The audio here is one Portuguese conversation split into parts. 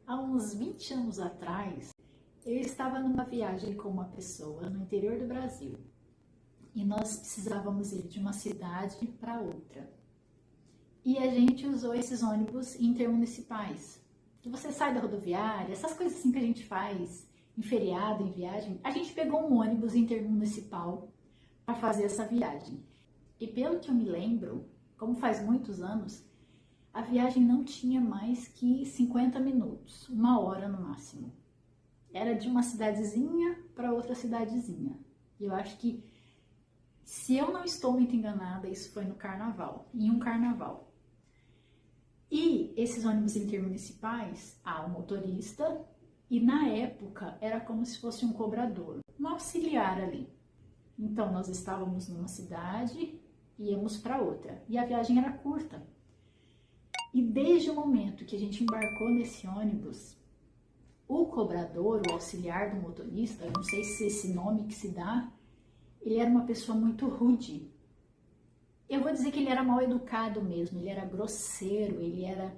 Há uns 20 anos atrás, eu estava numa viagem com uma pessoa no interior do Brasil e nós precisávamos ir de uma cidade para outra. E a gente usou esses ônibus intermunicipais. Que você sai da rodoviária, essas coisas assim que a gente faz em feriado, em viagem. A gente pegou um ônibus intermunicipal para fazer essa viagem. E pelo que eu me lembro, como faz muitos anos, a viagem não tinha mais que 50 minutos, 1 hora no máximo. Era de uma cidadezinha para outra cidadezinha. E eu acho que, se eu não estou muito enganada, isso foi no carnaval, em um carnaval. E esses ônibus intermunicipais, há um motorista e na época era como se fosse um cobrador, um auxiliar ali. Então nós estávamos numa cidade, íamos para outra e a viagem era curta. E desde o momento que a gente embarcou nesse ônibus, o cobrador, o auxiliar do motorista, eu não sei se é esse nome que se dá, ele era uma pessoa muito rude. Eu vou dizer que ele era mal educado mesmo, ele era grosseiro, ele era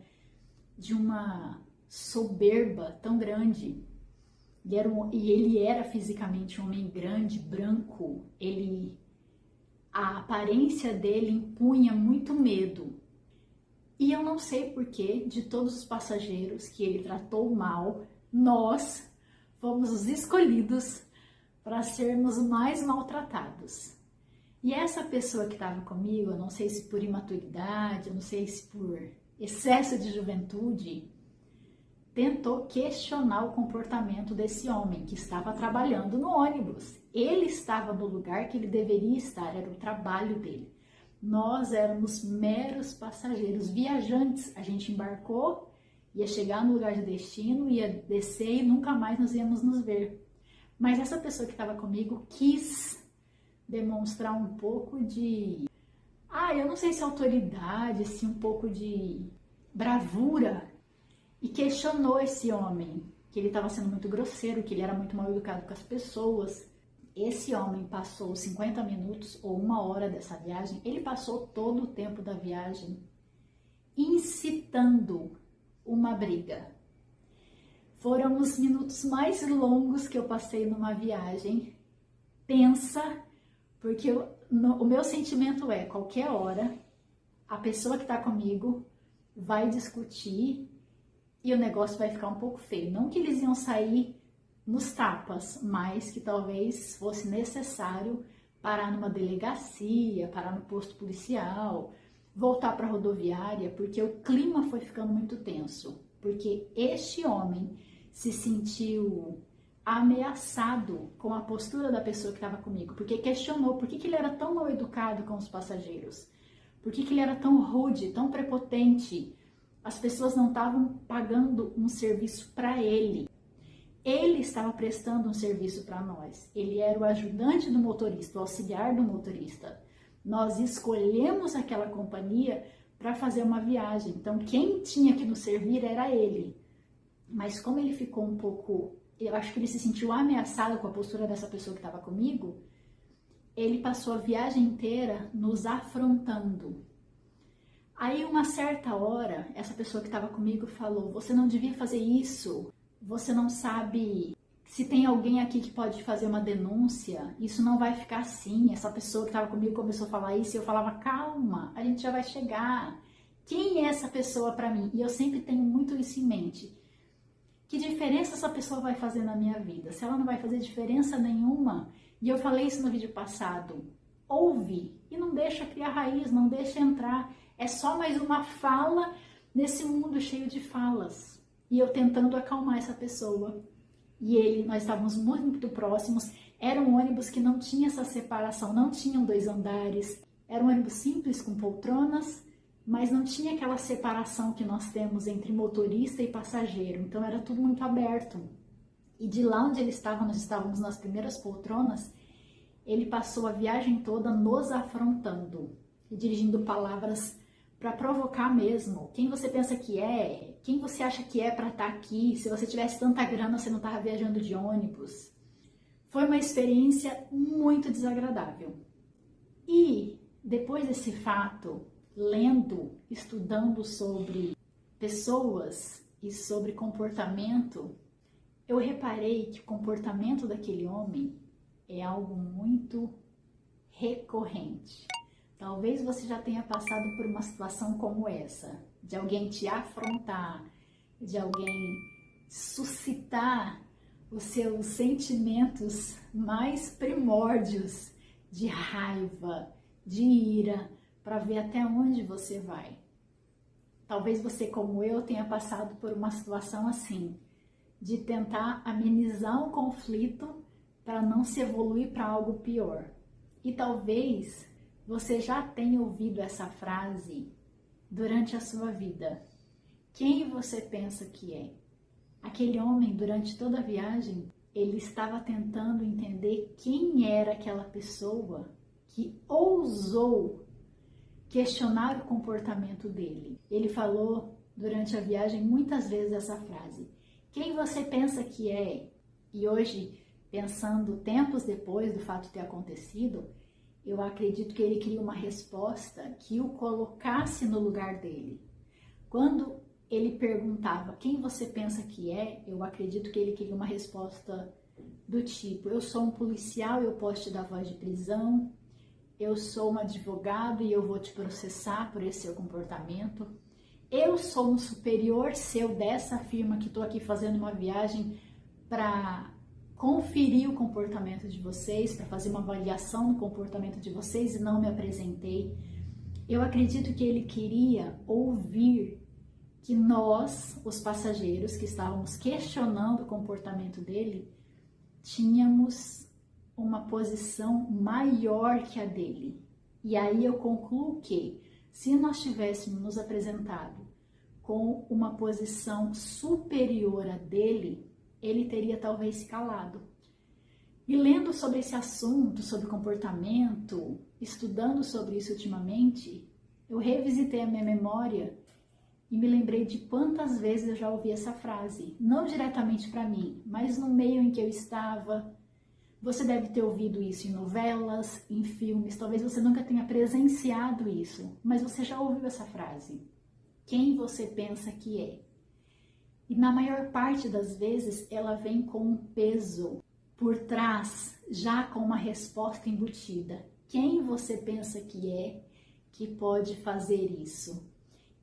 de uma soberba tão grande. E ele era fisicamente um homem grande, branco, a aparência dele impunha muito medo. E eu não sei porquê, de todos os passageiros que ele tratou mal, nós fomos os escolhidos para sermos mais maltratados. E essa pessoa que estava comigo, eu não sei se por imaturidade, eu não sei se por excesso de juventude, tentou questionar o comportamento desse homem que estava trabalhando no ônibus. Ele estava no lugar que ele deveria estar, era o trabalho dele. Nós éramos meros passageiros, viajantes. A gente embarcou, ia chegar no lugar de destino, ia descer e nunca mais nós íamos nos ver. Mas essa pessoa que estava comigo quis demonstrar um pouco de... eu não sei se autoridade, se um pouco de bravura. E questionou esse homem, que ele estava sendo muito grosseiro, que ele era muito mal educado com as pessoas. Esse homem passou 50 minutos ou 1 hora dessa viagem, ele passou todo o tempo da viagem incitando uma briga. Foram os minutos mais longos que eu passei numa viagem tensa, porque o meu sentimento é, qualquer hora, a pessoa que está comigo vai discutir e o negócio vai ficar um pouco feio. Não que eles iam sair nos tapas, mas que talvez fosse necessário parar numa delegacia, parar no posto policial, voltar para a rodoviária, porque o clima foi ficando muito tenso. Porque este homem se sentiu ameaçado com a postura da pessoa que estava comigo, porque questionou por que ele era tão mal educado com os passageiros, por que ele era tão rude, tão prepotente. As pessoas não estavam pagando um serviço para ele. Ele estava prestando um serviço para nós. Ele era o ajudante do motorista, o auxiliar do motorista. Nós escolhemos aquela companhia para fazer uma viagem. Então, quem tinha que nos servir era ele. Mas como ele ficou um pouco... Eu acho que ele se sentiu ameaçado com a postura dessa pessoa que estava comigo. Ele passou a viagem inteira nos afrontando. Aí, uma certa hora, essa pessoa que estava comigo falou: você não devia fazer isso. Você não sabe se tem alguém aqui que pode fazer uma denúncia, isso não vai ficar assim. Essa pessoa que estava comigo começou a falar isso e eu falava: calma, a gente já vai chegar. Quem é essa pessoa para mim? E eu sempre tenho muito isso em mente. Que diferença essa pessoa vai fazer na minha vida? Se ela não vai fazer diferença nenhuma, e eu falei isso no vídeo passado, ouve e não deixa criar raiz, não deixa entrar. É só mais uma fala nesse mundo cheio de falas. E eu tentando acalmar essa pessoa. E nós estávamos muito próximos. Era um ônibus que não tinha essa separação, não tinham 2 andares. Era um ônibus simples com poltronas, mas não tinha aquela separação que nós temos entre motorista e passageiro. Então era tudo muito aberto. E de lá onde ele estava, nós estávamos nas primeiras poltronas, ele passou a viagem toda nos afrontando e dirigindo palavras para provocar mesmo. Quem você pensa que é? Quem você acha que é para estar aqui? Se você tivesse tanta grana, você não estava viajando de ônibus. Foi uma experiência muito desagradável. E depois desse fato, lendo, estudando sobre pessoas e sobre comportamento, eu reparei que o comportamento daquele homem é algo muito recorrente. Talvez você já tenha passado por uma situação como essa, de alguém te afrontar, de alguém suscitar os seus sentimentos mais primórdios de raiva, de ira, para ver até onde você vai. Talvez você, como eu, tenha passado por uma situação assim, de tentar amenizar um conflito para não se evoluir para algo pior. E talvez você já tenha ouvido essa frase durante a sua vida. Quem você pensa que é? Aquele homem, durante toda a viagem, ele estava tentando entender quem era aquela pessoa que ousou questionar o comportamento dele. Ele falou durante a viagem muitas vezes essa frase: quem você pensa que é? E hoje, pensando tempos depois do fato ter acontecido, eu acredito que ele queria uma resposta que o colocasse no lugar dele. Quando ele perguntava quem você pensa que é, eu acredito que ele queria uma resposta do tipo: eu sou um policial e eu posso te dar voz de prisão, eu sou um advogado e eu vou te processar por esse seu comportamento, eu sou um superior seu dessa firma que estou aqui fazendo uma viagem para conferir o comportamento de vocês, para fazer uma avaliação do comportamento de vocês e não me apresentei. Eu acredito que ele queria ouvir que nós, os passageiros que estávamos questionando o comportamento dele, tínhamos uma posição maior que a dele. E aí eu concluo que, se nós tivéssemos nos apresentado com uma posição superior a dele, ele teria talvez se calado. E lendo sobre esse assunto, sobre comportamento, estudando sobre isso ultimamente, eu revisitei a minha memória e me lembrei de quantas vezes eu já ouvi essa frase, não diretamente para mim, mas no meio em que eu estava. Você deve ter ouvido isso em novelas, em filmes, talvez você nunca tenha presenciado isso, mas você já ouviu essa frase. Quem você pensa que é? E na maior parte das vezes ela vem com um peso por trás, já com uma resposta embutida. Quem você pensa que é que pode fazer isso?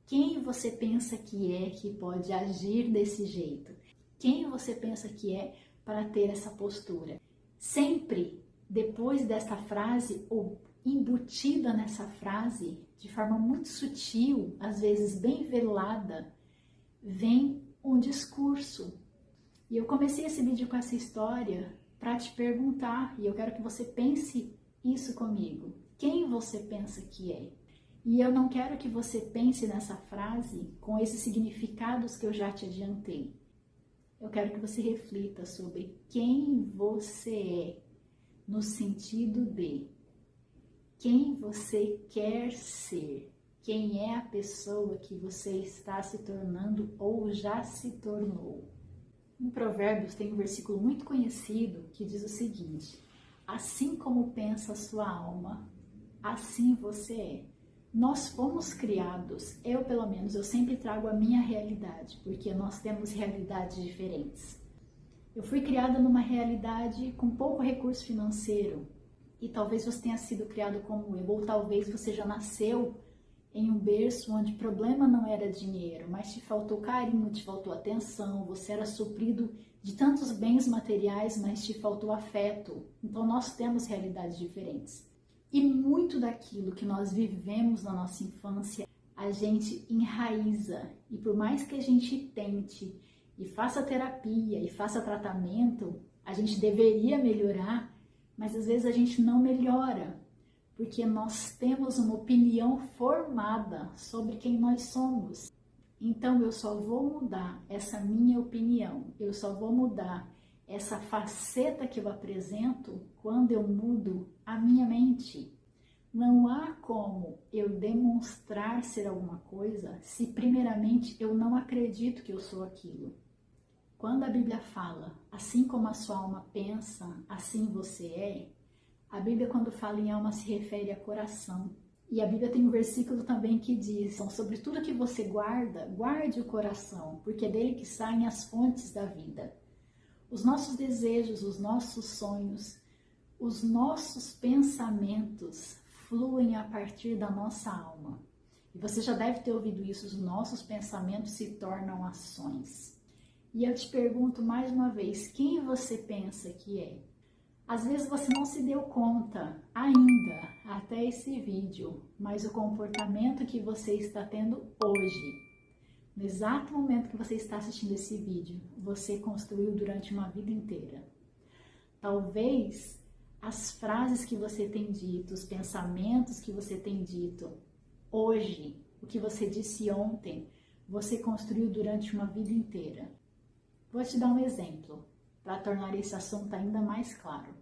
Quem você pensa que pode agir desse jeito? Quem você pensa que é para ter essa postura? Sempre depois desta frase, ou embutida nessa frase, de forma muito sutil, às vezes bem velada, vem um discurso. E eu comecei esse vídeo com essa história para te perguntar, e eu quero que você pense isso comigo. Quem você pensa que é? E eu não quero que você pense nessa frase com esses significados que eu já te adiantei. Eu quero que você reflita sobre quem você é, no sentido de quem você quer ser, quem é a pessoa que você está se tornando ou já se tornou. Em Provérbios tem um versículo muito conhecido que diz o seguinte: assim como pensa a sua alma, assim você é. Nós fomos criados, eu pelo menos, eu sempre trago a minha realidade, porque nós temos realidades diferentes. Eu fui criada numa realidade com pouco recurso financeiro, e talvez você tenha sido criado como eu, ou talvez você já nasceu em um berço onde o problema não era dinheiro, mas te faltou carinho, te faltou atenção, você era suprido de tantos bens materiais, mas te faltou afeto. Então nós temos realidades diferentes. E muito daquilo que nós vivemos na nossa infância, a gente enraiza. E por mais que a gente tente e faça terapia e faça tratamento, a gente deveria melhorar, mas às vezes a gente não melhora, porque nós temos uma opinião formada sobre quem nós somos. Então eu só vou mudar essa minha opinião, eu só vou mudar essa faceta que eu apresento quando eu mudo a minha mente. Não há como eu demonstrar ser alguma coisa se primeiramente eu não acredito que eu sou aquilo. Quando a Bíblia fala, assim como a sua alma pensa, assim você é, a Bíblia quando fala em alma se refere a coração. E a Bíblia tem um versículo também que diz: sobre tudo que você guarda, guarde o coração, porque é dele que saem as fontes da vida. Os nossos desejos, os nossos sonhos, os nossos pensamentos fluem a partir da nossa alma. E você já deve ter ouvido isso: os nossos pensamentos se tornam ações. E eu te pergunto mais uma vez, quem você pensa que é? Às vezes você não se deu conta ainda, até esse vídeo, mas o comportamento que você está tendo hoje, no exato momento que você está assistindo esse vídeo, você construiu durante uma vida inteira. Talvez as frases que você tem dito, os pensamentos que você tem dito hoje, o que você disse ontem, você construiu durante uma vida inteira. Vou te dar um exemplo para tornar esse assunto ainda mais claro.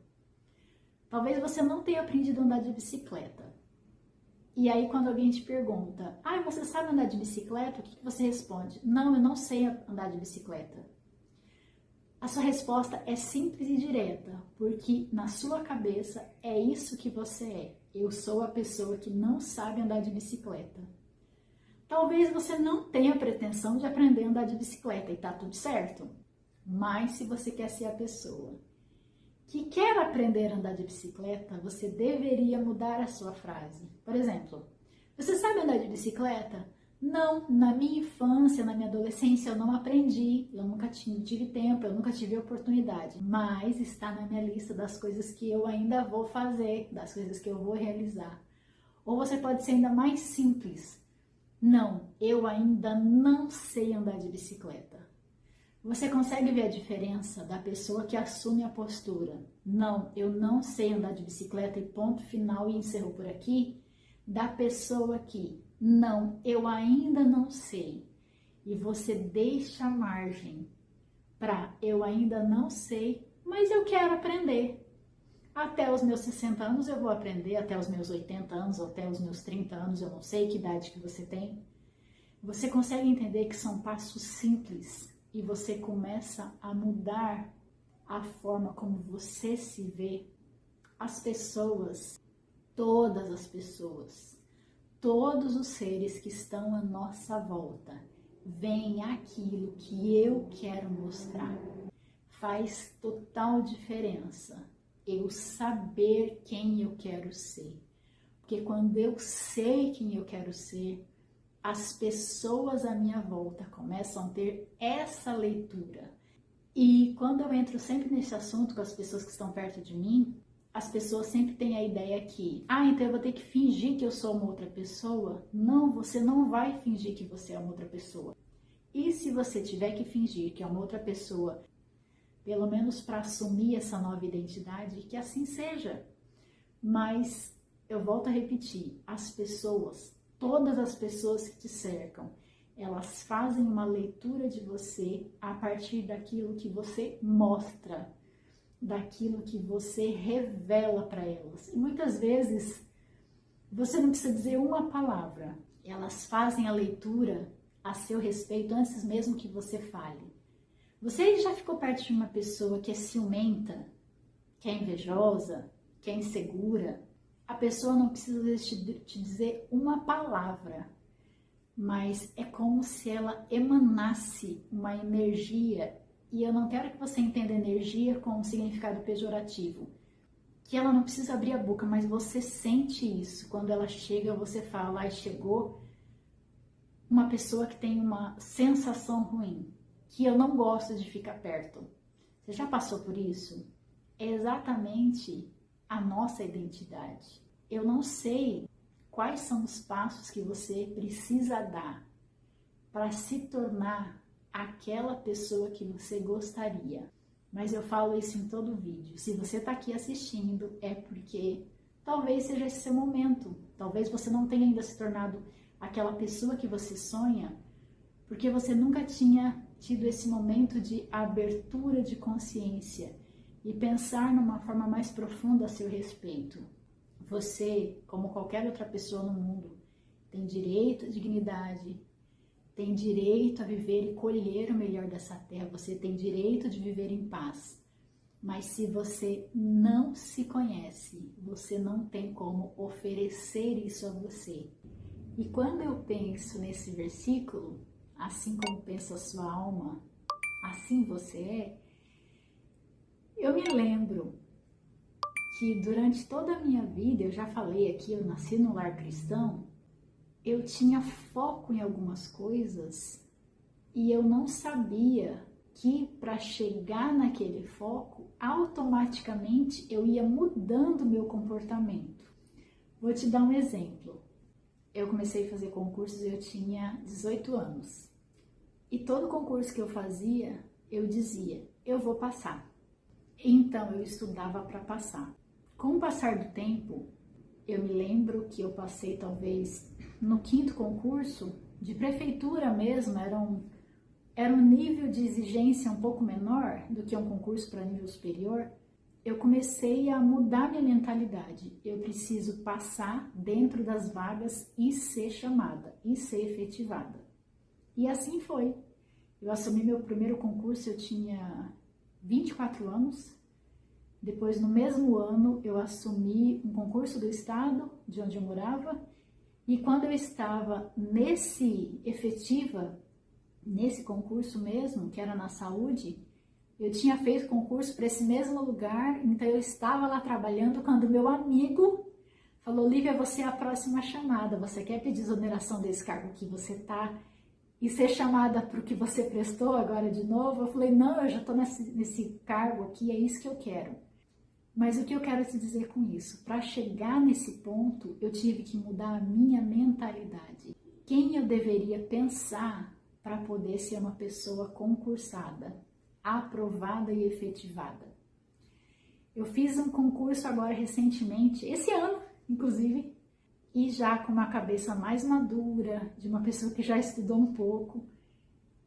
Talvez você não tenha aprendido a andar de bicicleta. E aí quando alguém te pergunta: você sabe andar de bicicleta? O que você responde? Não, eu não sei andar de bicicleta. A sua resposta é simples e direta, porque na sua cabeça é isso que você é. Eu sou a pessoa que não sabe andar de bicicleta. Talvez você não tenha pretensão de aprender a andar de bicicleta e tá tudo certo. Mas se você quer ser a pessoa que quer aprender a andar de bicicleta, você deveria mudar a sua frase. Por exemplo, você sabe andar de bicicleta? Não, na minha infância, na minha adolescência, eu não aprendi, eu nunca tive tempo, eu nunca tive oportunidade. Mas está na minha lista das coisas que eu ainda vou fazer, das coisas que eu vou realizar. Ou você pode ser ainda mais simples. Não, eu ainda não sei andar de bicicleta. Você consegue ver a diferença da pessoa que assume a postura? Não, eu não sei andar de bicicleta e ponto final e encerrou por aqui. Da pessoa que, não, eu ainda não sei. E você deixa margem para eu ainda não sei, mas eu quero aprender. Até os meus 60 anos eu vou aprender, até os meus 80 anos, ou até os meus 30 anos, eu não sei que idade que você tem. Você consegue entender que são passos simples e você começa a mudar a forma como você se vê? As pessoas, todas as pessoas, todos os seres que estão à nossa volta, veem aquilo que eu quero mostrar. Faz total diferença eu saber quem eu quero ser. Porque quando eu sei quem eu quero ser, as pessoas à minha volta começam a ter essa leitura. E quando eu entro sempre nesse assunto com as pessoas que estão perto de mim, as pessoas sempre têm a ideia que, então eu vou ter que fingir que eu sou uma outra pessoa. Não, você não vai fingir que você é uma outra pessoa. E se você tiver que fingir que é uma outra pessoa, pelo menos para assumir essa nova identidade, que assim seja. Mas eu volto a repetir, as pessoas, todas as pessoas que te cercam, elas fazem uma leitura de você a partir daquilo que você mostra, daquilo que você revela para elas. E muitas vezes você não precisa dizer uma palavra, elas fazem a leitura a seu respeito antes mesmo que você fale. Você já ficou perto de uma pessoa que é ciumenta, que é invejosa, que é insegura? A pessoa não precisa te dizer uma palavra, mas é como se ela emanasse uma energia, e eu não quero que você entenda energia com um significado pejorativo, que ela não precisa abrir a boca, mas você sente isso. Quando ela chega, você fala: chegou uma pessoa que tem uma sensação ruim, que eu não gosto de ficar perto. Você já passou por isso? É exatamente a nossa identidade. Eu não sei quais são os passos que você precisa dar para se tornar aquela pessoa que você gostaria. Mas eu falo isso em todo vídeo. Se você está aqui assistindo, é porque talvez seja esse seu momento. Talvez você não tenha ainda se tornado aquela pessoa que você sonha, porque você nunca tinha tido esse momento de abertura de consciência e pensar numa forma mais profunda a seu respeito. Você, como qualquer outra pessoa no mundo, tem direito à dignidade, tem direito a viver e colher o melhor dessa terra, você tem direito de viver em paz. Mas se você não se conhece, você não tem como oferecer isso a você. E quando eu penso nesse versículo, assim como pensa a sua alma, assim você é, eu me lembro que durante toda a minha vida, eu já falei aqui, eu nasci no lar cristão, eu tinha foco em algumas coisas e eu não sabia que para chegar naquele foco, automaticamente eu ia mudando meu comportamento. Vou te dar um exemplo. Eu comecei a fazer concursos e eu tinha 18 anos. E todo concurso que eu fazia, eu dizia, eu vou passar. Então eu estudava para passar. Com o passar do tempo, eu me lembro que eu passei talvez no 5º concurso, de prefeitura mesmo, era um nível de exigência um pouco menor do que um concurso para nível superior. Eu comecei a mudar minha mentalidade. Eu preciso passar dentro das vagas e ser chamada, e ser efetivada. E assim foi. Eu assumi meu primeiro concurso, eu tinha 24 anos. Depois, no mesmo ano, eu assumi um concurso do estado, de onde eu morava. E quando eu estava nesse concurso mesmo, que era na saúde, eu tinha feito concurso para esse mesmo lugar, então eu estava lá trabalhando quando meu amigo falou, Lívia, você é a próxima chamada, você quer pedir exoneração desse cargo que você está e ser chamada para o que você prestou agora de novo? Eu falei, não, eu já estou nesse cargo aqui, é isso que eu quero. Mas o que eu quero te dizer com isso? Para chegar nesse ponto, eu tive que mudar a minha mentalidade. Quem eu deveria pensar para poder ser uma pessoa concursada, aprovada e efetivada? Eu fiz um concurso agora recentemente, esse ano, inclusive, e já com uma cabeça mais madura, de uma pessoa que já estudou um pouco,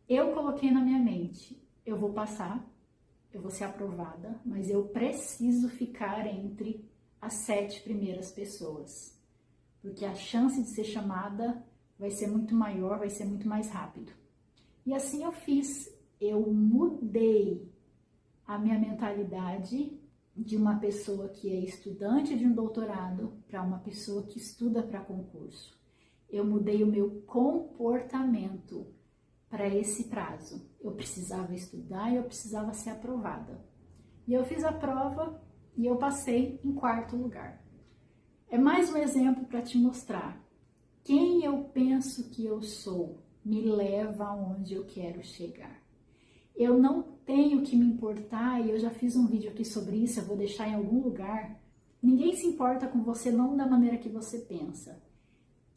eu coloquei na minha mente, eu vou passar, eu vou ser aprovada, mas eu preciso ficar entre as 7 primeiras pessoas, porque a chance de ser chamada vai ser muito maior, vai ser muito mais rápido. E assim eu fiz, eu mudei a minha mentalidade de uma pessoa que é estudante de um doutorado para uma pessoa que estuda para concurso. Eu mudei o meu comportamento para esse prazo. Eu precisava estudar e eu precisava ser aprovada. E eu fiz a prova e eu passei em 4º lugar. É mais um exemplo para te mostrar. Quem eu penso que eu sou me leva aonde eu quero chegar. Eu não tenho que me importar, e eu já fiz um vídeo aqui sobre isso, eu vou deixar em algum lugar. Ninguém se importa com você, não da maneira que você pensa.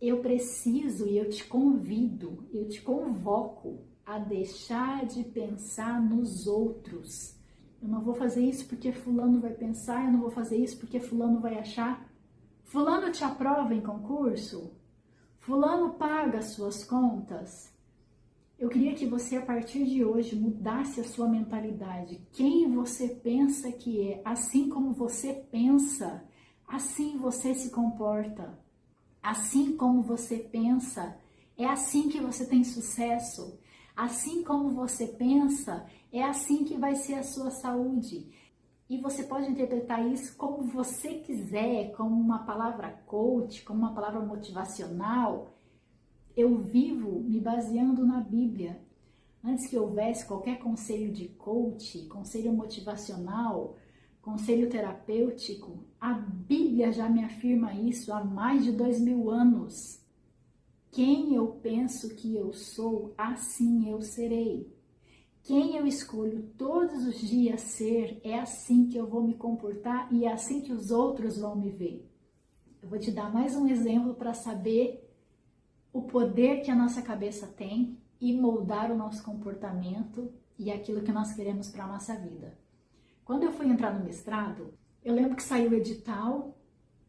Eu preciso e eu te convido, eu te convoco a deixar de pensar nos outros. Eu não vou fazer isso porque fulano vai pensar, eu não vou fazer isso porque fulano vai achar. Fulano te aprova em concurso? Fulano paga as suas contas? Eu queria que você, a partir de hoje, mudasse a sua mentalidade. Quem você pensa que é, assim como você pensa, assim você se comporta. Assim como você pensa, é assim que você tem sucesso. Assim como você pensa, é assim que vai ser a sua saúde. E você pode interpretar isso como você quiser, como uma palavra coach, como uma palavra motivacional. Eu vivo me baseando na Bíblia. Antes que houvesse qualquer conselho de coach, conselho motivacional, conselho terapêutico, a Bíblia já me afirma isso há mais de 2000 anos. Quem eu penso que eu sou, assim eu serei. Quem eu escolho todos os dias ser, é assim que eu vou me comportar e é assim que os outros vão me ver. Eu vou te dar mais um exemplo para saber o poder que a nossa cabeça tem e moldar o nosso comportamento e aquilo que nós queremos para a nossa vida. Quando eu fui entrar no mestrado, eu lembro que saiu o edital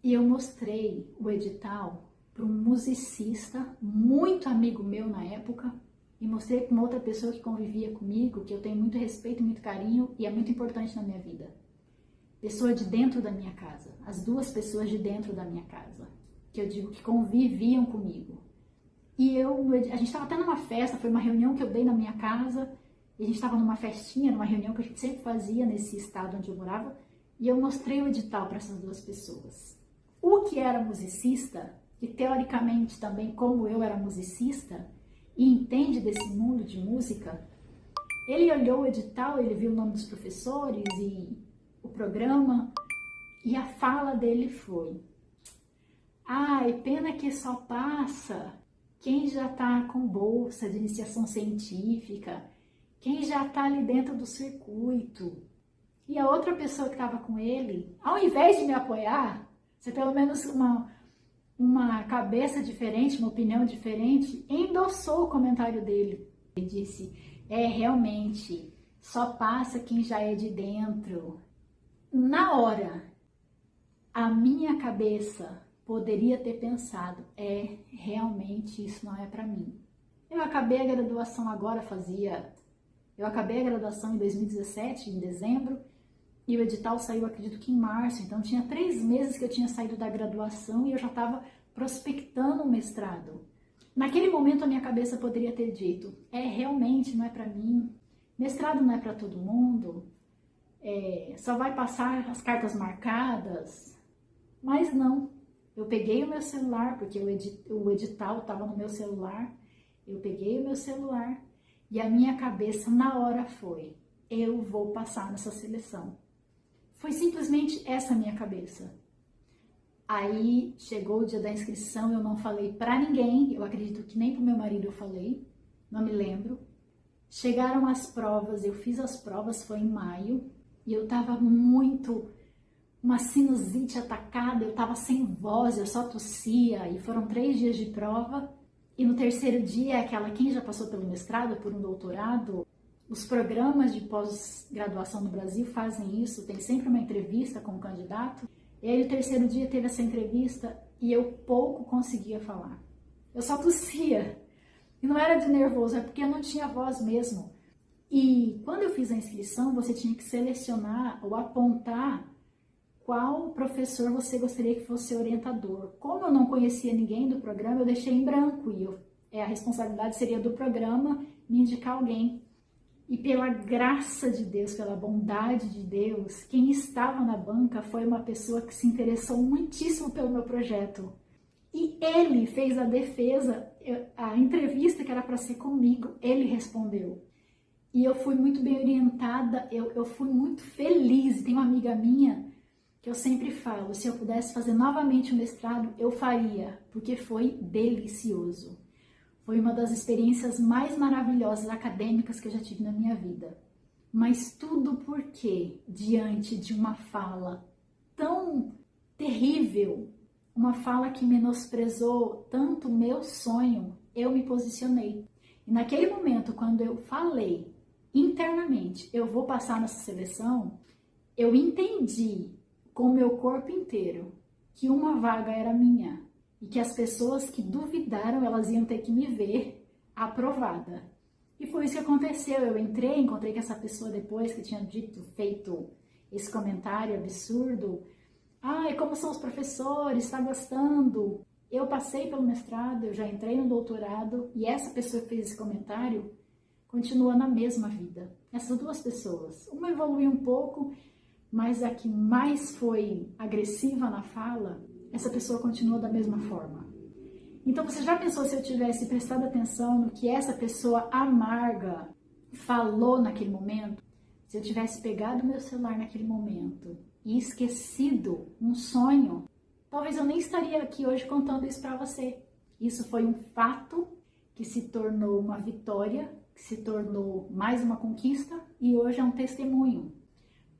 e eu mostrei o edital para um musicista muito amigo meu na época e mostrei para uma outra pessoa que convivia comigo, que eu tenho muito respeito, muito carinho e é muito importante na minha vida. Pessoa de dentro da minha casa, as 2 pessoas de dentro da minha casa, que eu digo que conviviam comigo. E a gente estava até numa festa, foi uma reunião que eu dei na minha casa, E a gente estava numa festinha, numa reunião que a gente sempre fazia nesse estado onde eu morava, e eu mostrei o edital para essas duas pessoas. O que era musicista, que teoricamente também, como eu, era musicista, e entende desse mundo de música, ele olhou o edital, ele viu o nome dos professores e o programa, e a fala dele foi: ai, pena que só passa quem já está com bolsa de iniciação científica, quem já está ali dentro do circuito. E a outra pessoa que estava com ele, ao invés de me apoiar, ser pelo menos uma cabeça diferente, uma opinião diferente, endossou o comentário dele. Ele disse: realmente, só passa quem já é de dentro. Na hora, a minha cabeça poderia ter pensado: realmente isso não é para mim. Eu acabei a graduação agora, eu acabei a graduação em 2017, em dezembro, e o edital saiu, acredito que em março, então tinha 3 meses que eu tinha saído da graduação e eu já estava prospectando um mestrado. Naquele momento a minha cabeça poderia ter dito: realmente não é para mim, mestrado não é para todo mundo, só vai passar as cartas marcadas. Mas não, eu peguei o meu celular, porque o edital estava no meu celular, eu peguei o meu celular e a minha cabeça na hora foi: eu vou passar nessa seleção. Foi simplesmente essa a minha cabeça. Aí chegou o dia da inscrição, eu não falei pra ninguém, eu acredito que nem pro meu marido eu falei, não me lembro. Chegaram as provas, eu fiz as provas, foi em maio, e eu tava uma sinusite atacada, eu tava sem voz, eu só tossia, e foram 3 dias de prova. E no terceiro dia, quem já passou pelo mestrado, por um doutorado, os programas de pós-graduação no Brasil fazem isso, tem sempre uma entrevista com o candidato. E aí, no terceiro dia, teve essa entrevista e eu pouco conseguia falar. Eu só tossia. E não era de nervoso, é porque eu não tinha voz mesmo. E quando eu fiz a inscrição, você tinha que selecionar ou apontar qual professor você gostaria que fosse orientador. Como eu não conhecia ninguém do programa, eu deixei em branco e a responsabilidade seria do programa me indicar alguém. E pela graça de Deus, pela bondade de Deus, quem estava na banca foi uma pessoa que se interessou muitíssimo pelo meu projeto. E ele fez a defesa, a entrevista que era para ser comigo, ele respondeu. E eu fui muito bem orientada, eu fui muito feliz. Tem uma amiga minha que eu sempre falo: se eu pudesse fazer novamente o mestrado, eu faria, porque foi delicioso. Foi uma das experiências mais maravilhosas acadêmicas que eu já tive na minha vida. Mas tudo porque, diante de uma fala tão terrível, uma fala que menosprezou tanto o meu sonho, eu me posicionei. E naquele momento, quando eu falei internamente: eu vou passar nessa seleção, eu entendi com o meu corpo inteiro que uma vaga era minha. E que as pessoas que duvidaram, elas iam ter que me ver aprovada. E foi isso que aconteceu. Eu encontrei com essa pessoa depois que tinha feito esse comentário absurdo. Ai, como são os professores, está gostando? Eu passei pelo mestrado, eu já entrei no doutorado, e essa pessoa que fez esse comentário continua na mesma vida. Essas duas pessoas, uma evoluiu um pouco, mas a que mais foi agressiva na fala, essa pessoa continua da mesma forma. Então você já pensou se eu tivesse prestado atenção no que essa pessoa amarga falou naquele momento? Se eu tivesse pegado meu celular naquele momento e esquecido um sonho, talvez eu nem estaria aqui hoje contando isso para você. Isso foi um fato que se tornou uma vitória, que se tornou mais uma conquista e hoje é um testemunho.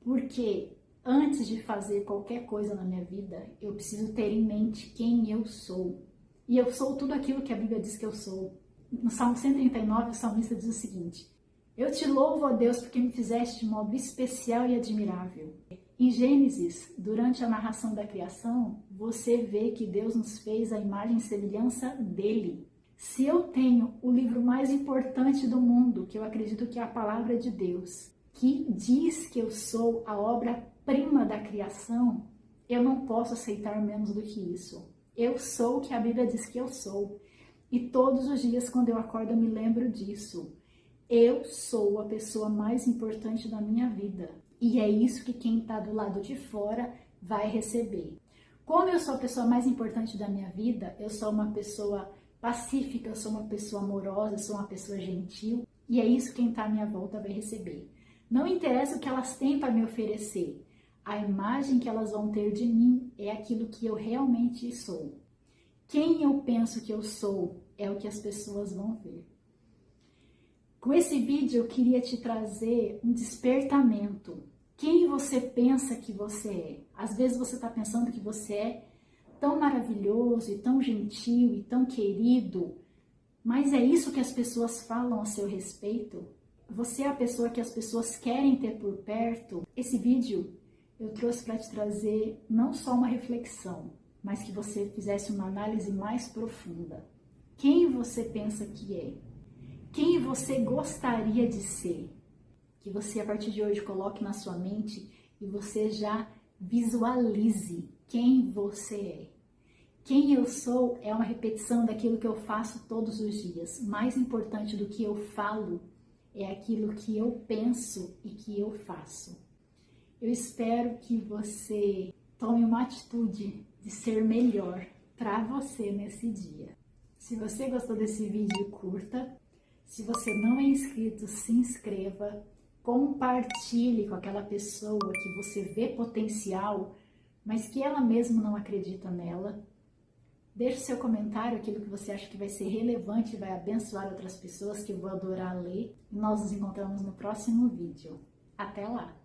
Porque antes de fazer qualquer coisa na minha vida, eu preciso ter em mente quem eu sou. E eu sou tudo aquilo que a Bíblia diz que eu sou. No Salmo 139, o salmista diz o seguinte: eu te louvo, ó Deus, porque me fizeste de modo especial e admirável. Em Gênesis, durante a narração da criação, você vê que Deus nos fez a imagem e semelhança dele. Se eu tenho o livro mais importante do mundo, que eu acredito que é a Palavra de Deus, que diz que eu sou a obra-prima da criação, eu não posso aceitar menos do que isso. Eu sou o que a Bíblia diz que eu sou. E todos os dias, quando eu acordo, eu me lembro disso. Eu sou a pessoa mais importante da minha vida. E é isso que quem está do lado de fora vai receber. Como eu sou a pessoa mais importante da minha vida, eu sou uma pessoa pacífica, eu sou uma pessoa amorosa, eu sou uma pessoa gentil. E é isso que quem está à minha volta vai receber. Não interessa o que elas têm para me oferecer. A imagem que elas vão ter de mim é aquilo que eu realmente sou. Quem eu penso que eu sou é o que as pessoas vão ver. Com esse vídeo eu queria te trazer um despertamento. Quem você pensa que você é? Às vezes você está pensando que você é tão maravilhoso e tão gentil e tão querido, mas é isso que as pessoas falam a seu respeito? Você é a pessoa que as pessoas querem ter por perto? Esse vídeo eu trouxe para te trazer não só uma reflexão, mas que você fizesse uma análise mais profunda. Quem você pensa que é? Quem você gostaria de ser? Que você, a partir de hoje, coloque na sua mente e você já visualize quem você é. Quem eu sou é uma repetição daquilo que eu faço todos os dias. Mais importante do que eu falo é aquilo que eu penso e que eu faço. Eu espero que você tome uma atitude de ser melhor para você nesse dia. Se você gostou desse vídeo, curta. Se você não é inscrito, se inscreva. Compartilhe com aquela pessoa que você vê potencial, mas que ela mesma não acredita nela. Deixe seu comentário, aquilo que você acha que vai ser relevante e vai abençoar outras pessoas, que eu vou adorar ler. Nós nos encontramos no próximo vídeo. Até lá!